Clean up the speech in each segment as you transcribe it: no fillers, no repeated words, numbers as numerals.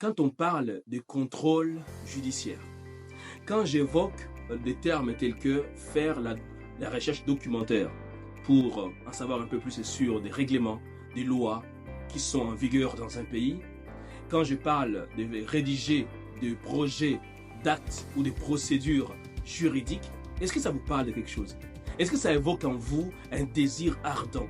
Quand on parle de contrôle judiciaire, quand j'évoque des termes tels que faire la recherche documentaire pour en savoir un peu plus sur des règlements, des lois qui sont en vigueur dans un pays, quand je parle de rédiger des projets d'actes ou des procédures juridiques, est-ce que ça vous parle de quelque chose? Est-ce que ça évoque en vous un désir ardent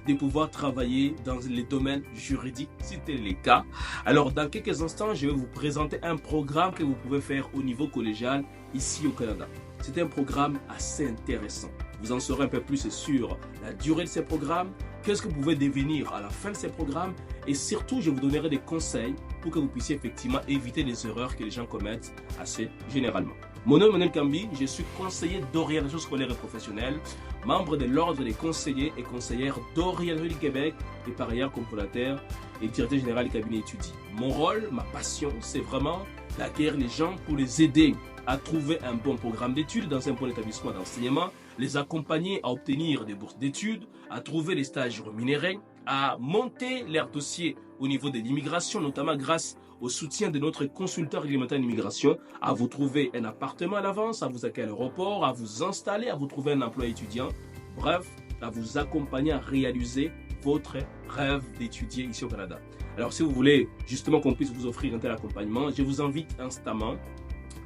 de pouvoir travailler dans les domaines juridiques? Si tel est le cas, alors dans quelques instants, je vais vous présenter un programme que vous pouvez faire au niveau collégial ici au Canada. C'est un programme assez intéressant. Vous en saurez un peu plus sur la durée de ces programmes, qu'est-ce que vous pouvez devenir à la fin de ces programmes et surtout, je vous donnerai des conseils pour que vous puissiez effectivement éviter les erreurs que les gens commettent assez généralement. Mon nom est Manuel Kambi, je suis conseiller d'orientation scolaire et professionnelle, membre de l'Ordre des conseillers et conseillères d'orientation du Québec et par ailleurs cofondateur et directeur général du cabinet Étudie. Mon rôle, ma passion, c'est vraiment d'acquérir les gens pour les aider à trouver un bon programme d'études dans un bon établissement d'enseignement, les accompagner à obtenir des bourses d'études, à trouver des stages rémunérés, à monter leur dossier au niveau de l'immigration, notamment grâce au soutien de notre consultant réglementaire d'immigration, à vous trouver un appartement à l'avance, à vous accueillir à l'aéroport, à vous installer, à vous trouver un emploi étudiant, bref, à vous accompagner à réaliser votre rêve d'étudier ici au Canada. Alors si vous voulez justement qu'on puisse vous offrir un tel accompagnement, je vous invite instamment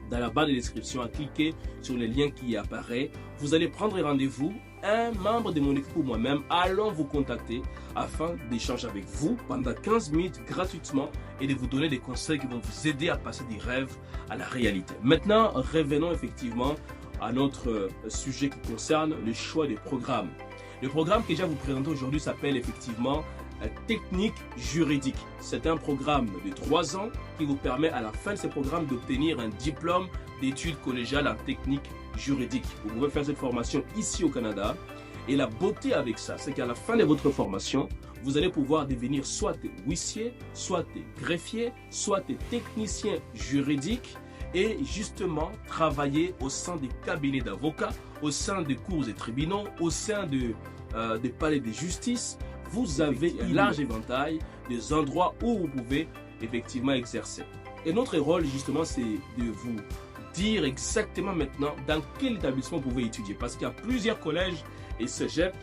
dans la barre de description à cliquer sur le lien qui apparaît. Vous allez prendre rendez-vous. Un membre de mon équipe ou moi-même allons vous contacter afin d'échanger avec vous pendant 15 minutes gratuitement et de vous donner des conseils qui vont vous aider à passer des rêves à la réalité. Maintenant, revenons effectivement à notre sujet qui concerne le choix des programmes. Le programme que je vais vous présenter aujourd'hui s'appelle effectivement Technique juridique. C'est un programme de 3 ans qui vous permet à la fin de ce programme d'obtenir un diplôme d'études collégiales en technique juridique. Vous pouvez faire cette formation ici au Canada et la beauté avec ça, c'est qu'à la fin de votre formation, vous allez pouvoir devenir soit huissier, soit greffier, soit technicien juridique et justement travailler au sein des cabinets d'avocats, au sein des cours et tribunaux, au sein des palais de justice. Vous avez un large éventail des endroits où vous pouvez effectivement exercer. Et notre rôle justement, c'est de vous dire exactement maintenant dans quel établissement vous pouvez étudier. Parce qu'il y a plusieurs collèges et cégeps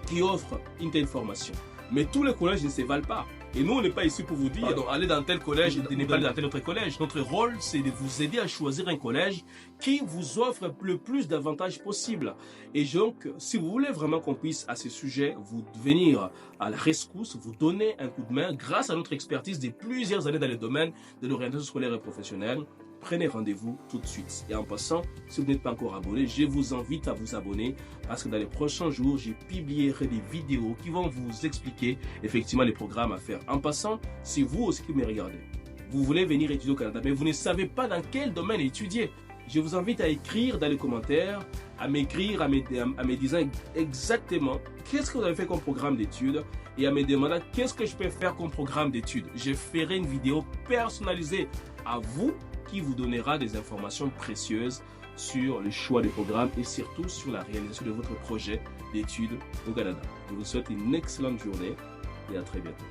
qui offrent une telle formation. Mais tous les collèges ne se valent pas. Et nous, on n'est pas ici pour vous dire, allez dans tel collège et ne pas aller dans tel autre collège. Notre rôle, c'est de vous aider à choisir un collège qui vous offre le plus d'avantages possible. Et donc, si vous voulez vraiment qu'on puisse à ce sujet vous venir à la rescousse, vous donner un coup de main grâce à notre expertise de plusieurs années dans le domaine de l'orientation scolaire et professionnelle, prenez rendez-vous tout de suite. Et en passant, si vous n'êtes pas encore abonné, je vous invite à vous abonner parce que dans les prochains jours, je publierai des vidéos qui vont vous expliquer effectivement les programmes à faire. En passant, si vous aussi qui me regardez, vous voulez venir étudier au Canada, mais vous ne savez pas dans quel domaine étudier, je vous invite à écrire dans les commentaires, à m'écrire, à me disant exactement qu'est-ce que vous avez fait comme programme d'études et à me demander qu'est-ce que je peux faire comme programme d'études. Je ferai une vidéo personnalisée à vous qui vous donnera des informations précieuses sur le choix des programmes et surtout sur la réalisation de votre projet d'études au Canada. Je vous souhaite une excellente journée et à très bientôt.